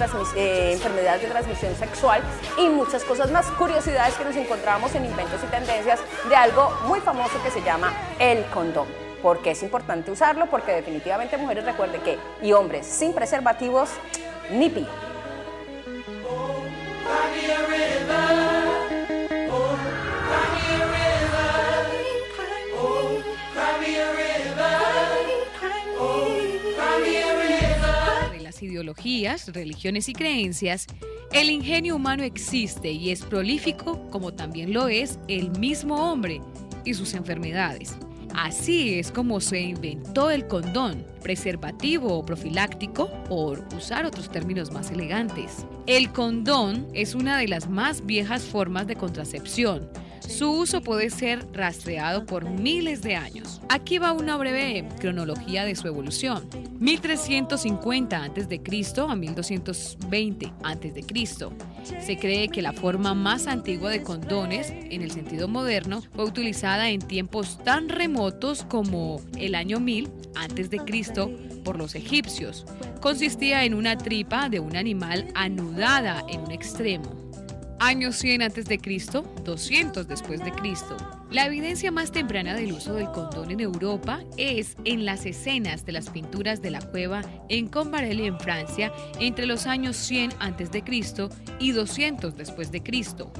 enfermedades de transmisión sexual y muchas cosas más, curiosidades que nos encontramos en Inventos y Tendencias de algo muy famoso que se llama el condón. ¿Por qué es importante usarlo? Porque definitivamente, mujeres, recuerden que, y hombres sin preservativos, ni pi. Ideologías, religiones y creencias, el ingenio humano existe y es prolífico, como también lo es el mismo hombre y sus enfermedades. Así es como se inventó el condón, preservativo o profiláctico, por usar otros términos más elegantes. El condón es una de las más viejas formas de contracepción. Su uso puede ser rastreado por miles de años. Aquí va una breve cronología de su evolución. 1350 a.C. a 1220 a.C. Se cree que la forma más antigua de condones, en el sentido moderno, fue utilizada en tiempos tan remotos como el año 1000 a.C. por los egipcios. Consistía en una tripa de un animal anudada en un extremo. Años 100 a.C., 200 después de Cristo. La evidencia más temprana del uso del condón en Europa es en las escenas de las pinturas de la cueva en Combarelli, en Francia, entre los años 100 a.C. y 200 después de Cristo.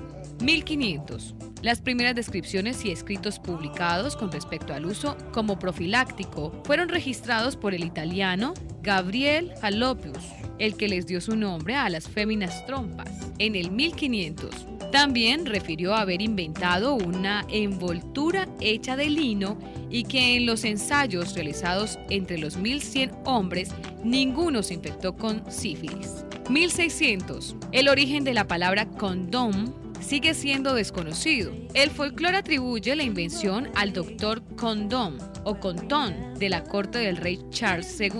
1500. Las primeras descripciones y escritos publicados con respecto al uso como profiláctico fueron registrados por el italiano Gabriel Fallopius, el que les dio su nombre a las féminas trompas, en el 1500. También refirió haber inventado una envoltura hecha de lino y que en los ensayos realizados entre los 1100 hombres, ninguno se infectó con sífilis. 1600. El origen de la palabra condón sigue siendo desconocido. El folclore atribuye la invención al doctor Condon o Conton de la corte del rey Charles II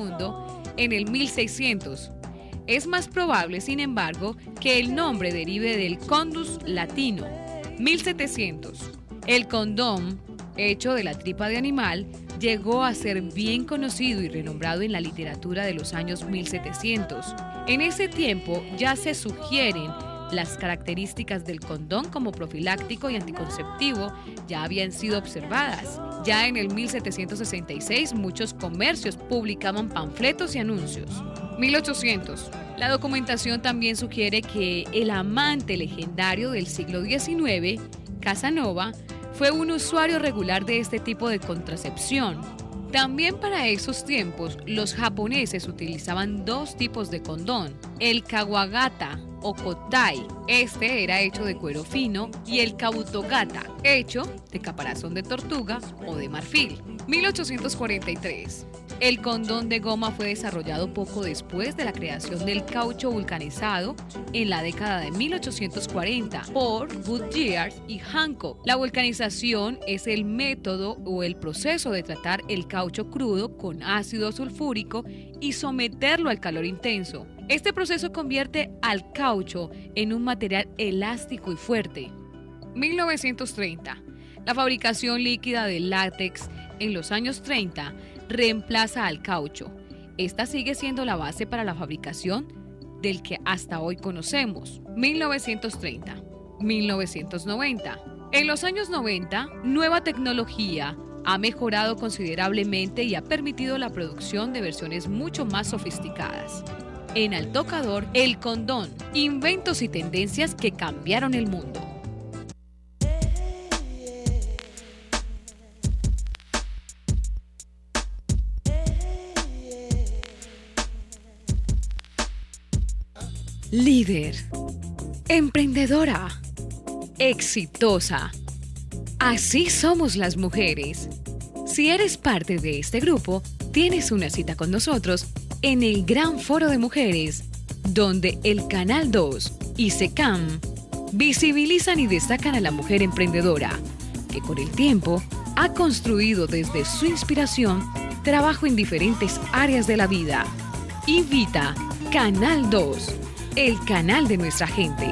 en el 1600. Es más probable, sin embargo, que el nombre derive del condus latino. 1700. El condón, hecho de la tripa de animal, llegó a ser bien conocido y renombrado en la literatura de los años 1700. En ese tiempo ya se sugieren las características del condón como profiláctico y anticonceptivo ya habían sido observadas. Ya en el 1766 muchos comercios publicaban panfletos y anuncios. 1800. La documentación también sugiere que el amante legendario del siglo XIX, Casanova, fue un usuario regular de este tipo de contracepción. También para esos tiempos, los japoneses utilizaban dos tipos de condón, el kawagata o kotai, este era hecho de cuero fino, y el kabutogata, hecho de caparazón de tortuga o de marfil. 1843. El condón de goma fue desarrollado poco después de la creación del caucho vulcanizado en la década de 1840 por Goodyear y Hancock. La vulcanización es el método o el proceso de tratar el caucho crudo con ácido sulfúrico y someterlo al calor intenso. Este proceso convierte al caucho en un material elástico y fuerte. 1930. La fabricación líquida de látex en los años 30 reemplaza al caucho. Esta sigue siendo la base para la fabricación del que hasta hoy conocemos. 1930. 1990. En los años 90, nueva tecnología ha mejorado considerablemente y ha permitido la producción de versiones mucho más sofisticadas. En Al Tocador, el condón, inventos y tendencias que cambiaron el mundo. Líder, emprendedora, exitosa. Así somos las mujeres. Si eres parte de este grupo, tienes una cita con nosotros en el Gran Foro de Mujeres, donde el Canal 2 y SECAM visibilizan y destacan a la mujer emprendedora, que con el tiempo ha construido desde su inspiración trabajo en diferentes áreas de la vida. Invita Canal 2, el canal de nuestra gente.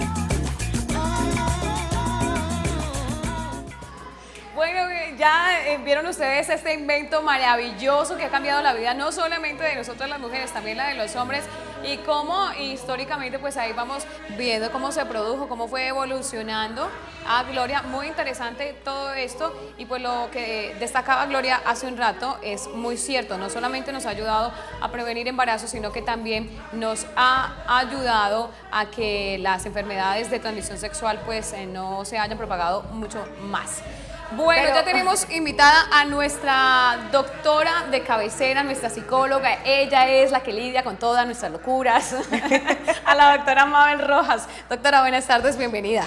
Bueno, ya vieron ustedes este invento maravilloso que ha cambiado la vida no solamente de nosotros las mujeres, también la de los hombres. y cómo históricamente pues ahí vamos viendo cómo se produjo, cómo fue evolucionando. Gloria, muy interesante todo esto y pues lo que destacaba Gloria hace un rato es muy cierto, no solamente nos ha ayudado a prevenir embarazos, sino que también nos ha ayudado a que las enfermedades de transmisión sexual pues no se hayan propagado mucho más. Bueno, ya tenemos invitada a nuestra doctora de cabecera, nuestra psicóloga. Ella es la que lidia con todas nuestras locuras, a la doctora Mabel Rojas. Doctora, buenas tardes, bienvenida.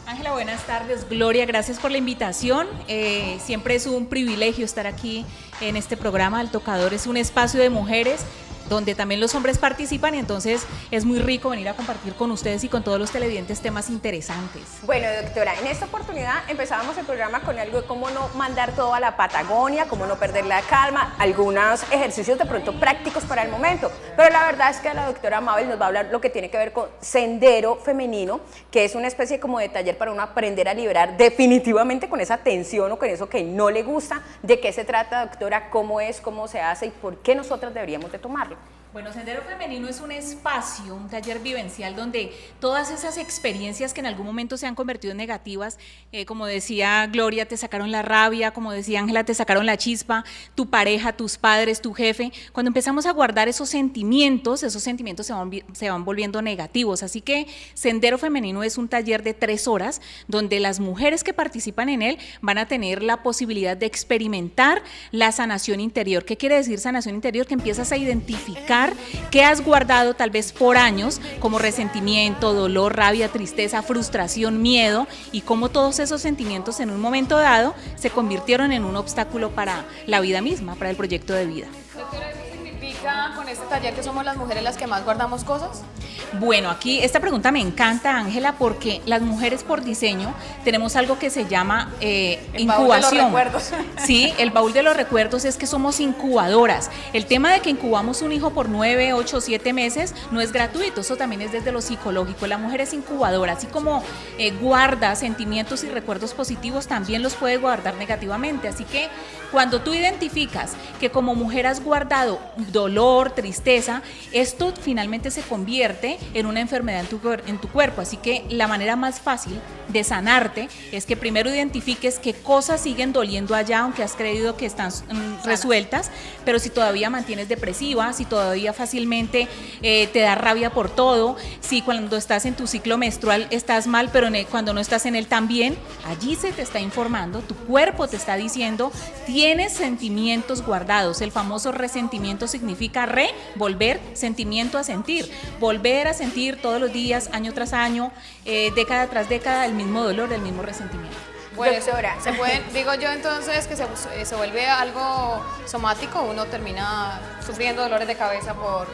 Ángela, buenas tardes. Gloria, gracias por la invitación. Siempre es un privilegio estar aquí en este programa. El Tocador es un espacio de mujeres donde también los hombres participan y entonces es muy rico venir a compartir con ustedes y con todos los televidentes temas interesantes. Bueno, doctora, en esta oportunidad empezábamos el programa con algo de cómo no mandar todo a la Patagonia, cómo no perder la calma, algunos ejercicios de pronto prácticos para el momento, pero la verdad es que la doctora Mabel nos va a hablar lo que tiene que ver con Sendero Femenino, que es una especie como de taller para uno aprender a liberar definitivamente con esa tensión o con eso que no le gusta. ¿De qué se trata, doctora? ¿Cómo es? ¿Cómo se hace? ¿Y por qué nosotras deberíamos de tomarlo? Bueno, Sendero Femenino es un espacio, un taller vivencial donde todas esas experiencias que en algún momento se han convertido en negativas, como decía Gloria, te sacaron la rabia, como decía Ángela, te sacaron la chispa, tu pareja, tus padres, tu jefe, cuando empezamos a guardar esos sentimientos se van volviendo negativos. Así que Sendero Femenino es un taller de 3 horas donde las mujeres que participan en él van a tener la posibilidad de experimentar la sanación interior. ¿Qué quiere decir sanación interior? Que empiezas a identificar qué has guardado tal vez por años, como resentimiento, dolor, rabia, tristeza, frustración, miedo, y cómo todos esos sentimientos en un momento dado se convirtieron en un obstáculo para la vida misma, para el proyecto de vida. Doctora, ¿eso significa con este taller que somos las mujeres las que más guardamos cosas? Bueno, aquí esta pregunta me encanta, Ángela, porque las mujeres por diseño tenemos algo que se llama incubación. Baúl de los recuerdos. Sí, el baúl de los recuerdos es que somos incubadoras. El tema de que incubamos un hijo por 9, 8, 7 meses no es gratuito, eso también es desde lo psicológico. La mujer es incubadora, así como guarda sentimientos y recuerdos positivos, también los puede guardar negativamente. Así que cuando tú identificas que como mujer has guardado dolor, tristeza, esto finalmente se convierte en una enfermedad en tu cuerpo. Así que la manera más fácil de sanarte es que primero identifiques qué cosas siguen doliendo allá, aunque has creído que están resueltas, pero si todavía mantienes depresiva, si todavía fácilmente te da rabia por todo, si cuando estás en tu ciclo menstrual estás mal, pero cuando no estás en él también, allí se te está informando, tu cuerpo te está diciendo, tienes sentimientos guardados. El famoso resentimiento significa volver, sentimiento a sentir, volver a sentir todos los días, año tras año, década tras década, el mismo dolor, el mismo resentimiento. Bueno, se pueden, digo yo entonces que se vuelve algo somático, uno termina sufriendo dolores de cabeza por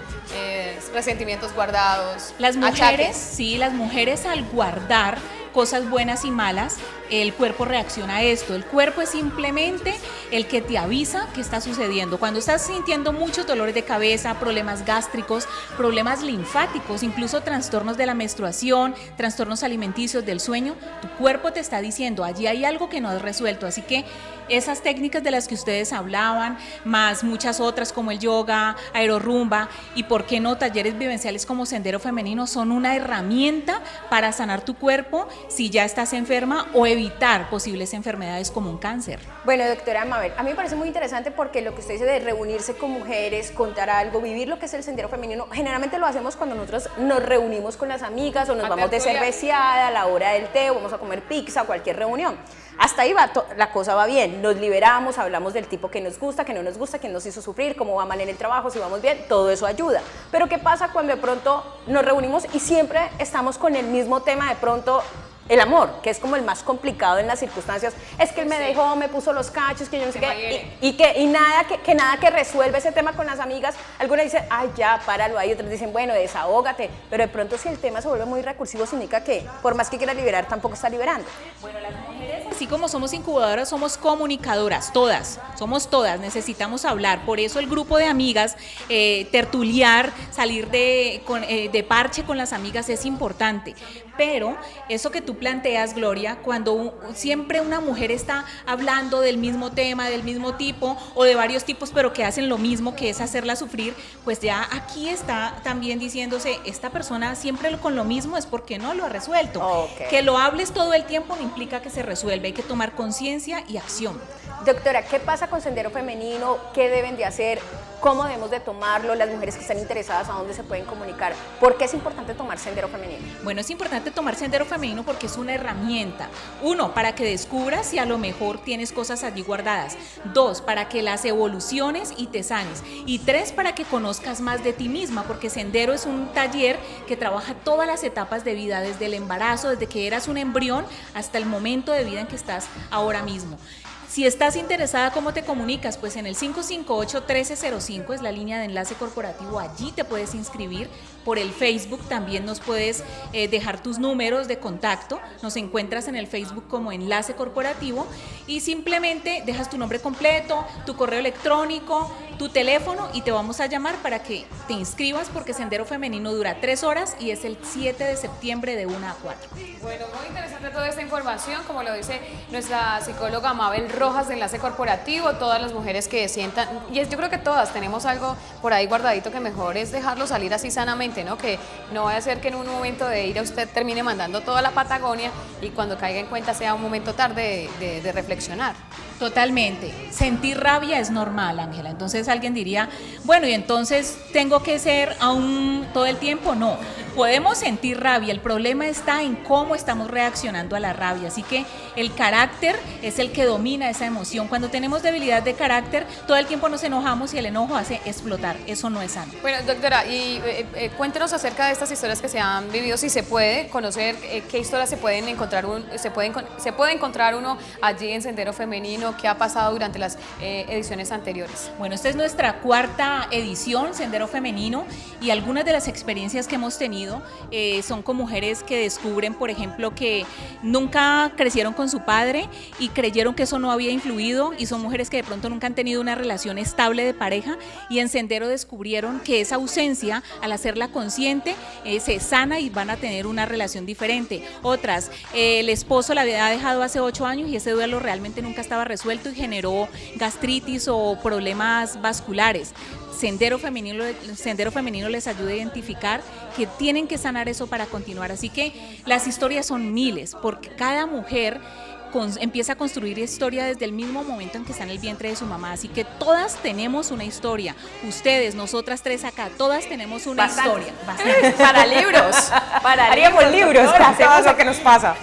resentimientos guardados, las mujeres, achaques. Sí, las mujeres al guardar cosas buenas y malas, el cuerpo reacciona a esto. El cuerpo es simplemente el que te avisa qué está sucediendo. Cuando estás sintiendo muchos dolores de cabeza, problemas gástricos, problemas linfáticos, incluso trastornos de la menstruación, trastornos alimenticios, del sueño, tu cuerpo te está diciendo, allí hay algo que no has resuelto. Así que esas técnicas de las que ustedes hablaban, más muchas otras como el yoga, aerorrumba y por qué no talleres vivenciales como Sendero Femenino, son una herramienta para sanar tu cuerpo si ya estás enferma o evitar posibles enfermedades como un cáncer. Bueno, doctora Mabel, a mí me parece muy interesante porque lo que usted dice de reunirse con mujeres, contar algo, vivir lo que es el Sendero Femenino, generalmente lo hacemos cuando nosotros nos reunimos con las amigas o nos vamos de cerveceada a la hora del té o vamos a comer pizza o cualquier reunión. Hasta ahí la cosa va bien, nos liberamos, hablamos del tipo que nos gusta, que no nos gusta, quién nos hizo sufrir, cómo va mal en el trabajo, si vamos bien, todo eso ayuda. Pero ¿qué pasa cuando de pronto nos reunimos y siempre estamos con el mismo tema de pronto? El amor, que es como el más complicado en las circunstancias, es que él me dejó, me puso los cachos, que yo no sé qué, y nada que resuelve ese tema con las amigas. Algunas dicen, ay ya, páralo ahí, otras dicen, bueno, desahógate, pero de pronto si el tema se vuelve muy recursivo, significa que por más que quiera liberar, tampoco está liberando. Bueno, las mujeres así como somos incubadoras, somos comunicadoras, todas, somos todas, necesitamos hablar. Por eso el grupo de amigas, tertuliar, salir de parche con las amigas es importante. Pero eso que tú planteas, Gloria, cuando siempre una mujer está hablando del mismo tema, del mismo tipo o de varios tipos, pero que hacen lo mismo, que es hacerla sufrir, pues ya aquí está también diciéndose, esta persona siempre con lo mismo es porque no lo ha resuelto. Okay. Que lo hables todo el tiempo no implica que se resuelva, hay que tomar conciencia y acción. Doctora, ¿qué pasa con Sendero Femenino? ¿Qué deben de hacer? ¿Cómo debemos de tomarlo? Las mujeres que están interesadas, ¿a dónde se pueden comunicar? ¿Por qué es importante tomar Sendero Femenino? Bueno, es importante tomar Sendero Femenino porque es una herramienta. 1, para que descubras si a lo mejor tienes cosas allí guardadas. 2, para que las evoluciones y te sanes. Y 3, para que conozcas más de ti misma, porque Sendero es un taller que trabaja todas las etapas de vida, desde el embarazo, desde que eras un embrión hasta el momento de vida en que estás ahora mismo. Si estás interesada, ¿cómo te comunicas? Pues en el 558-1305 es la línea de enlace corporativo, allí te puedes inscribir. Por el Facebook también nos puedes dejar tus números de contacto, nos encuentras en el Facebook como Enlace Corporativo y simplemente dejas tu nombre completo, tu correo electrónico, tu teléfono y te vamos a llamar para que te inscribas porque Sendero Femenino dura 3 horas y es el 7 de septiembre de 1 a 4. Bueno, muy interesante toda esta información, como lo dice nuestra psicóloga Mabel Rojas de Enlace Corporativo, todas las mujeres que sientan, y yo creo que todas tenemos algo por ahí guardadito que mejor es dejarlo salir así sanamente, ¿no? Que no vaya a ser que en un momento de ira usted termine mandando toda la Patagonia y cuando caiga en cuenta sea un momento tarde de reflexionar. Totalmente. Sentir rabia es normal, Ángela. Entonces alguien diría, bueno, ¿y entonces tengo que ser aún todo el tiempo? No. Podemos sentir rabia, el problema está en cómo estamos reaccionando a la rabia, así que el carácter es el que domina esa emoción. Cuando tenemos debilidad de carácter, todo el tiempo nos enojamos y el enojo hace explotar, eso no es sano. Bueno, doctora, y cuéntenos acerca de estas historias que se han vivido, si se puede conocer qué historias se pueden encontrar, se puede encontrar uno allí en Sendero Femenino, qué ha pasado durante las ediciones anteriores. Bueno, esta es nuestra 4ª edición, Sendero Femenino, y algunas de las experiencias que hemos tenido son con mujeres que descubren, por ejemplo, que nunca crecieron con su padre y creyeron que eso no había influido, y son mujeres que de pronto nunca han tenido una relación estable de pareja y en Sendero descubrieron que esa ausencia, al hacerla consciente, se sana y van a tener una relación diferente. Otras, el esposo la había dejado hace 8 años y ese duelo realmente nunca estaba resuelto y generó gastritis o problemas vasculares. Sendero Femenino les ayuda a identificar que tienen que sanar eso para continuar. Así que las historias son miles, porque cada mujer empieza a construir historia desde el mismo momento en que está en el vientre de su mamá, así que todas tenemos una historia, ustedes, nosotras 3 acá, todas tenemos una historia. Para libros, Haríamos libros con todo lo que nos pasa.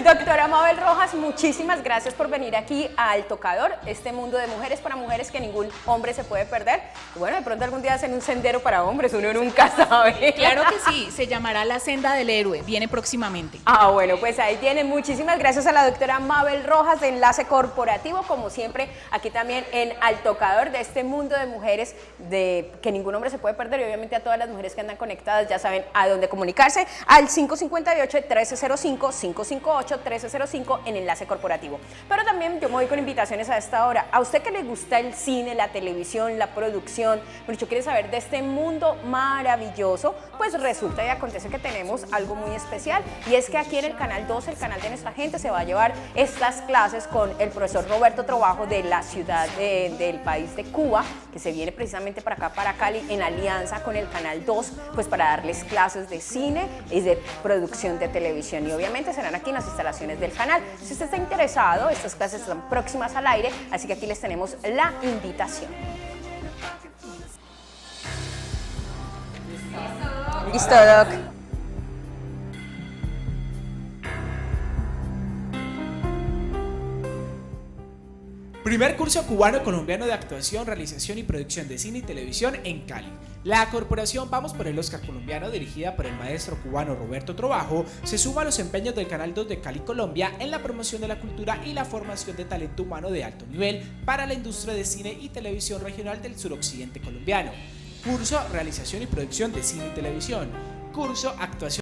Doctora Mabel Rojas, muchísimas gracias por venir aquí al Tocador, este mundo de mujeres para mujeres que ningún hombre se puede perder. Y bueno, de pronto algún día hacen un sendero para hombres, uno nunca sabe. Claro que sí, se llamará La Senda del Héroe, viene próximamente. Ah, bueno, pues ahí tienen. Muchísimas gracias a la doctora Mabel Rojas de Enlace Corporativo, como siempre, aquí también en Al Tocador de este mundo de mujeres de que ningún hombre se puede perder, y obviamente a todas las mujeres que andan conectadas ya saben a dónde comunicarse, al 558-1305, 558-1305 en Enlace Corporativo. Pero también yo me voy con invitaciones a esta hora. A usted que le gusta el cine, la televisión, la producción, mucho quiere saber de este mundo maravilloso, pues resulta y acontece que tenemos algo muy especial, y es que aquí en el Canal 2, el canal de nuestra gente, se va a llevar estas clases con el profesor Roberto Trovajo de la ciudad del país de Cuba, que se viene precisamente para acá, para Cali, en alianza con el Canal 2, pues para darles clases de cine y de producción de televisión, y obviamente serán aquí en las instalaciones del canal. Si usted está interesado, estas clases están próximas al aire, así que aquí les tenemos la invitación. Listo, Doc. Primer curso cubano-colombiano de actuación, realización y producción de cine y televisión en Cali. La corporación Vamos por el Oscar colombiano, dirigida por el maestro cubano Roberto Trovajo, se suma a los empeños del Canal 2 de Cali, Colombia, en la promoción de la cultura y la formación de talento humano de alto nivel para la industria de cine y televisión regional del suroccidente colombiano. Curso Realización y producción de cine y televisión. Curso Actuación